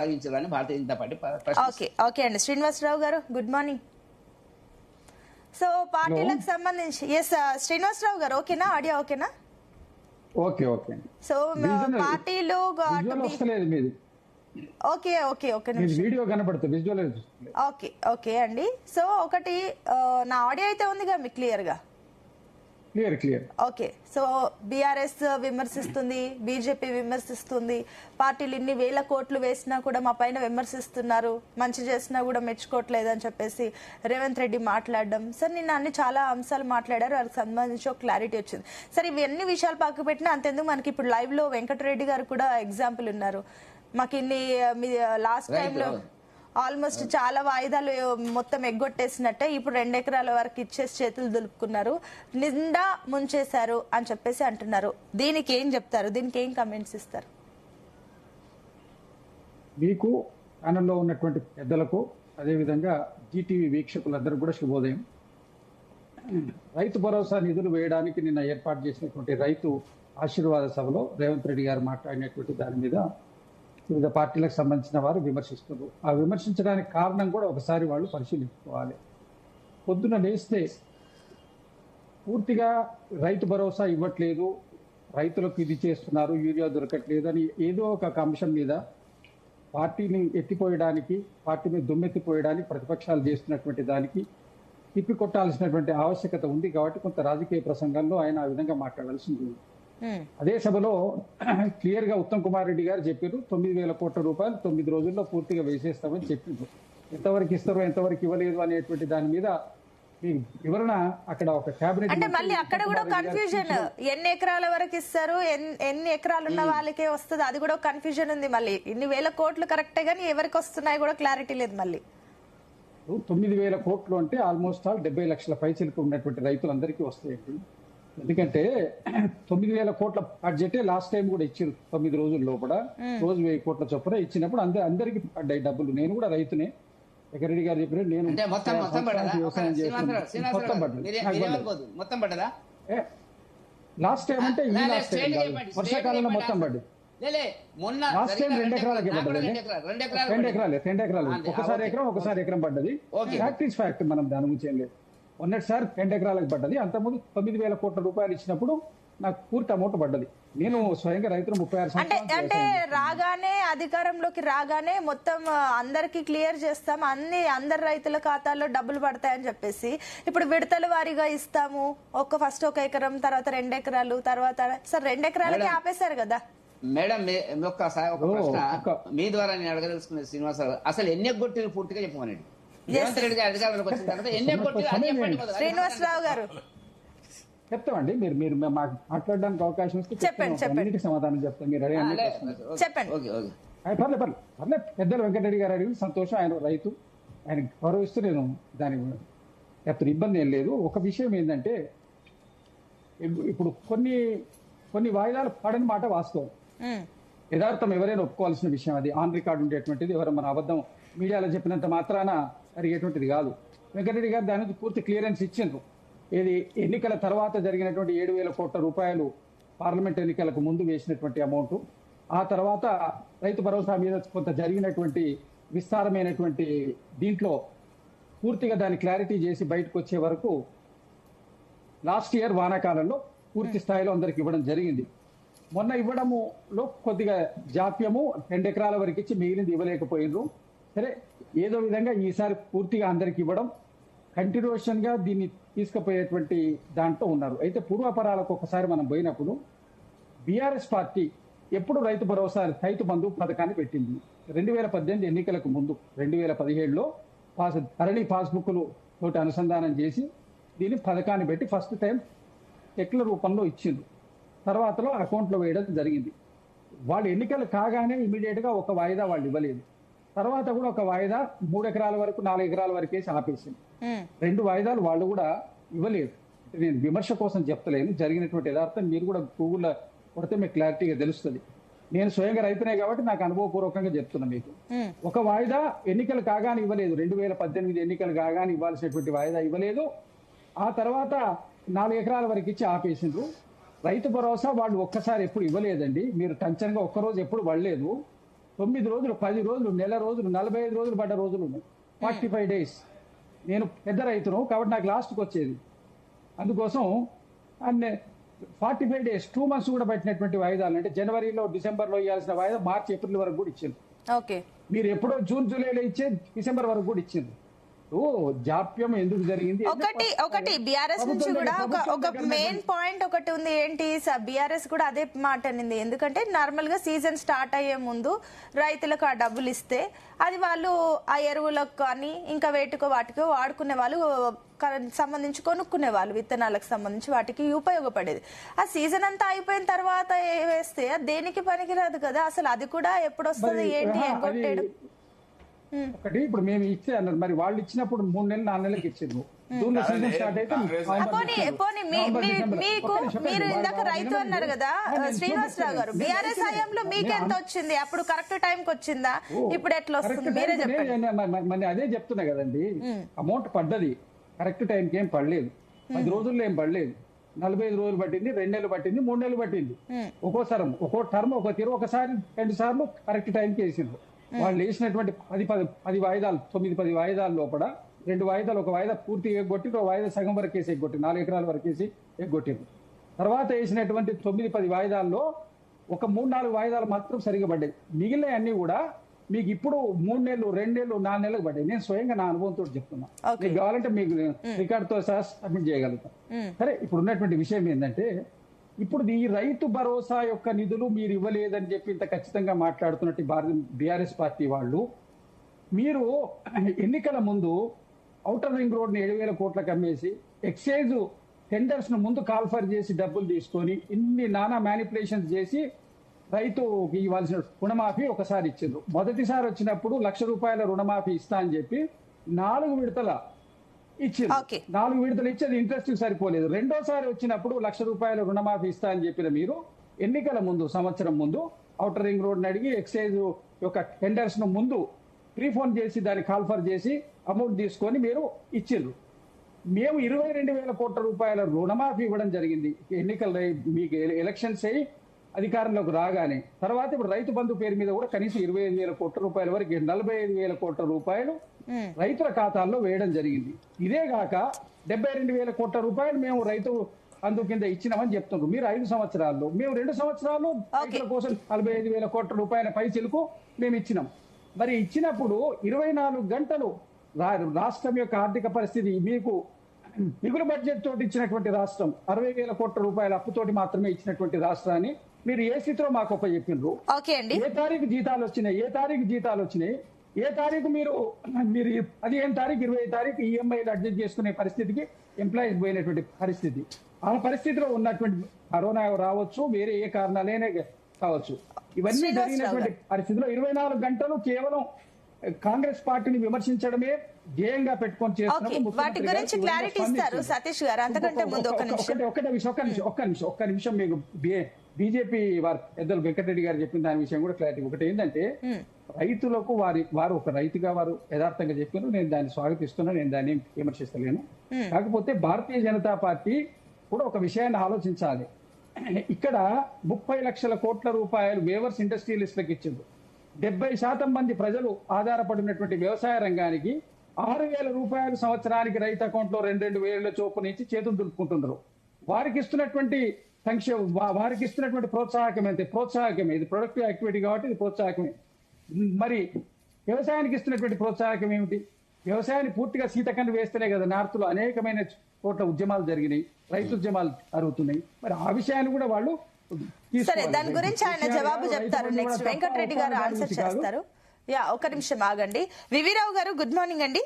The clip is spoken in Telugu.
కొనసాగించాలని Bharatiya Janata party okay okay అండి శ్రీనివాసరావు గారు గుడ్ మార్నింగ్. సో పార్టీలకు సంబంధించి ఎస్ శ్రీనివాసరావు గారు ఓకేనా, ఆడియో ఓకేనా? Okay okay. సో పార్టీలు ఓకే ఓకే ఓకే వీడియో కనబడుతుంది, విజువల్ ఓకే ఓకే అండి. సో ఒకటి నా ఆడియో అయితే ఉందిగా మీకు క్లియర్ గా? క్లియర్. ఓకే. సో బీఆర్ఎస్ విమర్శిస్తుంది, బీజేపీ విమర్శిస్తుంది, పార్టీలు ఇన్ని వేల కోట్లు వేసినా కూడా మా పైన విమర్శిస్తున్నారు, మంచి చేసినా కూడా మెచ్చుకోవట్లేదు అని చెప్పేసి రేవంత్ రెడ్డి మాట్లాడడం. సార్ నిన్న అన్ని చాలా అంశాలు మాట్లాడారు, వాళ్ళకి సంబంధించి ఒక క్లారిటీ వచ్చింది. సరే ఇవన్నీ విషయాలు పక్క పెట్టినా అంతెందుకు, మనకి ఇప్పుడు లైవ్ లో వెంకటరెడ్డి గారు కూడా ఎగ్జాంపుల్ ఉన్నారు. మాకు ఇన్ని లాస్ట్ టైంలో ఆల్మోస్ట్ చాలా వాయిదాలు మొత్తం ఎగ్గొట్టేసినట్టే ఇప్పుడు 2 ఎకరాల వరకు ఇచ్చేసి చేతులు దులుపుకున్నారు, నిండా ముంచేశారు అని చెప్పేసి అంటున్నారు. దీనికి ఏం చెప్తారు, దీనికి ఏం కమెంట్స్ ఇస్తారు? మీకు ప్యానల్లో ఉన్నటువంటి పెద్దలకు అదేవిధంగా జీటీవీ వీక్షకులందరూ కూడా శుభోదయం. రైతు భరోసా నిధులు వేయడానికి నిన్న ఏర్పాటు చేసినటువంటి రైతు ఆశీర్వాద సభలో రేవంత్ రెడ్డి గారు మాట్లాడినటువంటి దాని మీద వివిధ పార్టీలకు సంబంధించిన వారు విమర్శిస్తున్నారు. ఆ విమర్శించడానికి కారణం కూడా ఒకసారి వాళ్ళు పరిశీలించుకోవాలి. పొద్దున లేస్తే పూర్తిగా రైతు భరోసా ఇవ్వట్లేదు, రైతులకు ఇది చేస్తున్నారు, యూరియా దొరకట్లేదు అని ఏదో ఒక అంశం మీద పార్టీని ఎత్తిపోయడానికి, పార్టీ మీద దుమ్మెత్తిపోయడానికి ప్రతిపక్షాలు చేస్తున్నటువంటి దానికి తిప్పికొట్టాల్సినటువంటి ఆవశ్యకత ఉంది. కాబట్టి కొంత రాజకీయ ప్రసంగంలో ఆయన ఆ విధంగా మాట్లాడాల్సి ఉంది. అదే సభలో క్లియర్ గా ఉత్తమ్ కుమార్ రెడ్డి గారు చెప్పారు, 9,000 కోట్ల రూపాయలు 9 రోజుల్లో పూర్తిగా వేసేస్తామని చెప్పిండ్రు. ఎంతవరకు ఇస్తారో ఎంతవరకు ఇవ్వలేదు అనేటువంటి దాని మీద వివరణ అక్కడ ఒక కేబినెట్. అంటే మళ్ళీ అక్కడ కూడా కన్ఫ్యూజన్, ఎన్ని ఎకరాల వరకు ఇస్తారు, ఎన్ని ఎకరాలు ఉన్న వాళ్ళకే వస్తుంది, అది కూడా కన్ఫ్యూజన్ ఉంది. మళ్ళీ ఇన్ని వేల కోట్లు కరెక్టే గానీ ఎవరికి వస్తున్నాయి కూడా క్లారిటీ లేదు. మళ్ళీ 9,000 కోట్లు అంటే ఆల్మోస్ట్ ఆల్ 70 లక్షల పైసలకు ఉన్నటువంటి రైతులందరికీ వస్తాయండి. ఎందుకంటే 9,000 కోట్ల బడ్జెట్ లాస్ట్ టైం కూడా ఇచ్చారు. 9 రోజుల్లో కూడా రోజు 1000 కోట్ల చొప్పున ఇచ్చినప్పుడు అందరికి పడ్డాయి డబ్బులు. నేను కూడా రైతునే, వెంకరెడ్డి గారు చెప్పినట్టు నేను వ్యవసాయం చేస్తున్నాను. లాస్ట్ టైం అంటే ఈ లాస్ట్ టైం వర్షాకాలంలో మొత్తం పడ్డది. లాస్ట్ టైం 2 ఎకరాలకి పడ్డది. 2 ఎకరాలు ఒకసారి ఎకరం పడ్డది. ఫ్యాక్ట్ ఈస్ ఫ్యాక్ట్, మనం దాని గురించి ఏం లేదు. మొన్నటిసారి 2 ఎకరాలకు పడ్డది. అంతకుముందు 9,000 కోట్ల రూపాయలు ఇచ్చినప్పుడు నాకు పూర్తి అమౌంట్ పడ్డది. నేను స్వయంగా రైతులు 36 అంటే రాగానే అధికారంలోకి రాగానే మొత్తం అందరికి క్లియర్ చేస్తాం, అందరి రైతుల ఖాతాల్లో డబ్బులు పడతాయని చెప్పేసి ఇప్పుడు విడతల వారీగా ఇస్తాము, ఫస్ట్ 1 ఎకరం, తర్వాత 2 ఎకరాలు, తర్వాత సార్ 2 ఎకరాలకి ఆపేశారు కదా మేడం. ఒక ప్రశ్న మీ ద్వారా నేను అడగదలుచుకున్నాను శ్రీనివాసరావు, అసలు ఎన్ని ఎగ్గొట్టిలు పూర్తిగా చెప్పమనండి. రేవంత్ రెడ్డి గారి అధికారంలోకి వచ్చిన తర్వాత ఎన్ని ఎగ్గొట్టిలు శ్రీనివాసరావు గారు చెప్తామండి. మీరు మాట్లాడడానికి అవకాశం ఇస్తే చెప్పండి, సమాధానం చెప్తాం. మీరు చెప్పండి. పర్లేదు. పెద్దలు వెంకటరెడ్డి గారు అడిగి సంతోషం, ఆయన రైతు, ఆయన గౌరవిస్తూ నేను దాని చెప్తాను, ఇబ్బంది ఏం లేదు. ఒక విషయం ఏంటంటే ఇప్పుడు కొన్ని వాయిదాలు పడని మాట వాస్తవం, యథార్థం, ఎవరైనా ఒప్పుకోవాల్సిన విషయం. అది ఆన్ రికార్డు ఉండేటువంటిది, ఎవరు మన అబద్ధం మీడియాలో చెప్పినంత మాత్రాన అడిగేటువంటిది కాదు. వెంకటరెడ్డి గారు దాని నుంచి పూర్తి క్లియరెన్స్ ఇచ్చిండ్రు. ఇది ఎన్నికల తర్వాత జరిగినటువంటి 7,000 కోట్ల రూపాయలు పార్లమెంట్ ఎన్నికలకు ముందు వేసినటువంటి అమౌంట్, ఆ తర్వాత రైతు భరోసా మీద కొంత జరిగినటువంటి విస్తారమైనటువంటి దీంట్లో పూర్తిగా దాన్ని క్లారిటీ చేసి బయటకు వచ్చే వరకు లాస్ట్ ఇయర్ వానాకాలంలో పూర్తి స్థాయిలో అందరికి ఇవ్వడం జరిగింది. మొన్న ఇవ్వడములో కొద్దిగా జాప్యము, 2 ఎకరాల వరకు ఇచ్చి మిగిలింది ఇవ్వలేకపోయినరు. సరే, ఏదో విధంగా ఈసారి పూర్తిగా అందరికి ఇవ్వడం, కంటిన్యూషన్ గా దీన్ని తీసుకుపోయేటువంటి దాంట్లో ఉన్నారు. అయితే పూర్వపరాలకు ఒకసారి మనం పోయినప్పుడు బీఆర్ఎస్ పార్టీ ఎప్పుడు రైతు భరోసా, రైతు బంధు పథకాన్ని పెట్టింది 2018 ఎన్నికలకు ముందు. 2017లో ధరణి పాస్బుక్లు తోటి అనుసంధానం చేసి దీన్ని పథకాన్ని పెట్టి ఫస్ట్ టైం చెక్ల రూపంలో ఇచ్చిండ్రు. తర్వాతలో అకౌంట్లో వేయడం జరిగింది. వాళ్ళు ఎన్నికలు కాగానే ఇమీడియట్ గా ఒక వాయిదా వాళ్ళు ఇవ్వలేదు. తర్వాత కూడా ఒక వాయిదా 3 ఎకరాల వరకు 4 ఎకరాల వరకు వేసి ఆపేసింది. 2 వాయిదాలు వాళ్ళు కూడా ఇవ్వలేదు. నేను విమర్శ కోసం చెప్తలేను, జరిగినటువంటి యథార్థం మీరు కూడా గూగుల్లో కొడితే మీకు క్లారిటీగా తెలుస్తుంది. నేను స్వయంగా రైతునే కాబట్టి నాకు అనుభవపూర్వకంగా చెప్తున్నా మీకు. ఒక వాయిదా ఎన్నికలు కాగానే ఇవ్వలేదు, 2018 ఎన్నికలు కాగానే ఇవ్వాల్సినటువంటి వాయిదా ఇవ్వలేదు. ఆ తర్వాత 4 ఎకరాల వరకు ఇచ్చి ఆపేసిండ్రు. రైతు భరోసా వాళ్ళు ఒక్కసారి ఎప్పుడు ఇవ్వలేదండి. మీరు టంచన్గా ఒక్కరోజు ఎప్పుడు పడలేదు. 9 రోజులు, 10 రోజులు, నెల రోజులు, 45 రోజులు పడ్డ రోజులు ఉన్నాయి. 45 days. నేను పెద్ద రైతును కాబట్టి నాకు లాస్ట్కి వచ్చేది. అందుకోసం అన్ని 45 days 2 months కూడా పెట్టినటువంటి వాయిదాలు, అంటే జనవరిలో డిసెంబర్లో ఇవ్వాల్సిన వాయిదా మార్చి ఏప్రిల్ వరకు కూడా ఇచ్చింది. ఓకే, మీరు ఎప్పుడో జూన్ జూలైలో ఇచ్చే డిసెంబర్ వరకు కూడా ఇచ్చింది. జాప్యం ఎందుకు జరిగింది? ఒకటి బీఆర్ఎస్ నుంచి కూడా ఒక మెయిన్ పాయింట్ ఒకటి ఉంది. ఏంటి, బీఆర్ఎస్ కూడా అదే మాట అనింది. ఎందుకంటే నార్మల్ గా సీజన్ స్టార్ట్ అయ్యే ముందు రైతులకు ఆ డబ్బులు ఇస్తే అది వాళ్ళు ఆ ఎరువులకు కానీ ఇంకా వేటికో వాటికో వాడుకునే వాళ్ళు, సంబంధించి కొనుక్కునే వాళ్ళు, విత్తనాలకు సంబంధించి వాటికి ఉపయోగపడేది. ఆ సీజన్ అంతా అయిపోయిన తర్వాత వేస్తే దేనికి పనికిరాదు కదా. అసలు అది కూడా ఎప్పుడు వస్తుంది, ఏంటి ఎగ్గొట్టేయడం. ఒకటి ఇప్పుడు మేము ఇచ్చే అన్నారు, మరి వాళ్ళు ఇచ్చినప్పుడు 3 నెలలు 4 నెలలకు ఇచ్చిండ్రు. జూన్లో సీజన్ స్టార్ట్ అయితే మీరు ఇందాక రైతు అన్నారు కదా శ్రీనివాసరావు గారు, బీఆర్ఎస్ హయాంలో మీకు ఎంత వచ్చింది? అప్పుడు కరెక్ట్ టైం కి వచ్చిందా? ఇప్పుడు ఎట్లా వస్తుంది మీరే చెప్పండి. మరి అదే చెప్తున్నా కదండి, అమౌంట్ పడ్డది కరెక్ట్ టైంకి ఏం పడలేదు. 10 రోజుల్లో ఏం పడలేదు. 45 రోజులు పట్టింది, 2 నెలలు పట్టింది, 3 నెలలు పట్టింది. ఒక్కో టర్మ్ ఒక తీరు, ఒకసారి 2 సార్లు కరెక్ట్ టైంకి వేసిండ్రు. వాళ్ళు వేసినటువంటి 10 వాయిదాలు, 9-10 వాయిదాల లోపల 2 వాయిదాలు, ఒక వాయిదా పూర్తిగా ఎగ్గొట్టి, ఒక వాయిదా సగం వరకు వేసి ఎగ్గొట్టి, 4 ఎకరాల వరకు వేసి ఎగ్గొట్టిండ్రు. తర్వాత వేసినటువంటి 9-10 వాయిదాల్లో ఒక 3-4 వాయిదాలు మాత్రం సరిగా పడ్డాయి. మిగిలిన అన్ని కూడా మీకు ఇప్పుడు 3 నెలలు, 2 నెలలు, 4 నెలలకు పడ్డాయి. నేను స్వయంగా నా అనుభవంతో చెప్తున్నా. మీకు కావాలంటే మీకు రికార్డుతో సహా సబ్మిట్ చేయగలుగుతాం. సరే, ఇప్పుడు ఉన్నటువంటి విషయం ఏంటంటే, ఇప్పుడు ఈ రైతు భరోసా యొక్క నిధులు మీరు ఇవ్వలేదని చెప్పి ఇంత ఖచ్చితంగా మాట్లాడుతున్నట్టు బీఆర్ఎస్ పార్టీ వాళ్ళు, మీరు ఎన్నికల ముందు ఔటర్ రింగ్ రోడ్ ని 7,000 కోట్లకు అమ్మేసి ఎక్సైజ్ టెండర్స్ ను ముందు కాల్ఫర్ చేసి డబ్బులు తీసుకొని ఇన్ని నానా మ్యానిపులేషన్స్ చేసి రైతుకి ఇవ్వాల్సిన రుణమాఫీ ఒకసారి ఇచ్చిండ్రు. మొదటిసారి వచ్చినప్పుడు ₹1,00,000 రుణమాఫీ ఇస్తా అని చెప్పి 4 విడతల ఇచ్చింది. 4 విడతలు ఇచ్చేది ఇంట్రెస్ట్ సరిపోలేదు. రెండోసారి వచ్చినప్పుడు ₹1,00,000 రుణమాఫీ ఇస్తా అని చెప్పిన మీరు ఎన్నికల ముందు, సంవత్సరం ముందు ఔటర్ రింగ్ రోడ్ అడిగి ఎక్సైజ్ యొక్క టెండర్స్ ను ముందు ప్రీఫోన్ చేసి దాన్ని కాల్ఫర్ చేసి అమౌంట్ తీసుకొని మీరు ఇచ్చిండ్రు. మేము 22,000 కోట్ల రూపాయల రుణమాఫీ ఇవ్వడం జరిగింది. ఎన్నికలు మీకు ఎలక్షన్స్ అయ్యి అధికారంలోకి రాగానే. తర్వాత ఇప్పుడు రైతు బంధు పేరు మీద కూడా కనీసం 25,000 కోట్ల రూపాయల వరకు 45,000 కోట్ల రూపాయలు రైతుల ఖాతాల్లో వేయడం జరిగింది. ఇదే కాక 72,000 కోట్ల రూపాయలు మేము రైతు బంధు కింద ఇచ్చినామని చెప్తున్నారు. మీరు 5 సంవత్సరాల్లో, మేము 2 సంవత్సరాలు రైతుల కోసం 45,000 కోట్ల రూపాయల పైచిలకు మేము ఇచ్చినాం. మరి ఇచ్చినప్పుడు 24 గంటలు రాష్ట్రం యొక్క ఆర్థిక పరిస్థితి, మీకు మిగులు బడ్జెట్ తోటి ఇచ్చినటువంటి రాష్ట్రం, 60,000 కోట్ల రూపాయల అప్పుతోటి మాత్రమే ఇచ్చినటువంటి రాష్ట్రాన్ని మీరు ఏ స్థితిలో మాకు చెప్పిండ్రు? ఏ తారీఖు జీతాలు వచ్చినాయి, ఏ తారీఖు మీరు 15 తారీఖు 20 తారీఖు ఈఎంఐలు అడ్జస్ట్ చేసుకునే పరిస్థితికి ఎంప్లాయీస్ పోయినటువంటి పరిస్థితి. ఆ పరిస్థితిలో ఉన్నటువంటి కరోనా రావచ్చు, వేరే ఏ కారణాలైనా కావచ్చు, ఇవన్నీ జరిగినటువంటి పరిస్థితిలో 24 గంటలు కేవలం కాంగ్రెస్ పార్టీని విమర్శించడమే ధ్యేయంగా పెట్టుకొని చేస్తున్నారు. వాటి గురించి క్లారిటీ ఇస్తారు సతీష్ గారు. అంతకంటే ముందు ఒక్క నిమిషం మీకు బీజేపీ వారు పెద్దలు వెంకటరెడ్డి గారు చెప్పిన దాని విషయం కూడా క్లారిటీ. ఒకటి ఏంటంటే, రైతులకు వారు ఒక రైతుగా వారు యథార్థంగా చెప్పారు, నేను దాన్ని స్వాగతిస్తున్నా, నేను దాన్ని విమర్శిస్తలేను. కాకపోతే భారతీయ జనతా పార్టీ కూడా ఒక విషయాన్ని ఆలోచించాలి. ఇక్కడ 30 లక్షల కోట్ల రూపాయలు వేవర్స్ ఇండస్ట్రియలిస్టులకు ఇచ్చింది. 70% మంది ప్రజలు ఆధారపడినటువంటి వ్యవసాయ రంగానికి 6,000 రూపాయలు సంవత్సరానికి రైతు అకౌంట్ లో 2,000 చొప్పున ఇచ్చి చేతులు దులుపుకుంటున్నారు. వారికి ఇస్తున్నటువంటి వారికి ఇస్తున్నటువంటి ప్రోత్సాహకమే. ఇది ప్రొడక్టివ్ యాక్టివిటీ కాబట్టి ఇది ప్రోత్సాహకమే. మరి వ్యవసాయానికి ఇస్తున్నటువంటి ప్రోత్సాహకం ఏమిటి? వ్యవసాయాన్ని పూర్తిగా శీతకన్ను వేస్తేనే కదా నార్త్ లో అనేకమైన చోట్ల ఉద్యమాలు జరిగినాయి, రైతు ఉద్యమాలు జరుగుతున్నాయి. మరి ఆ విషయాన్ని కూడా వాళ్ళు సరే, దాని గురించి ఆయన జవాబు చెప్తారు. నెక్స్ట్ వెంకటరెడ్డి గారు ఆన్సర్ చేస్తారు. ఒక్క నిమిషం ఆగండి. వివిరావు గారు, గుడ్ మార్నింగ్ అండి.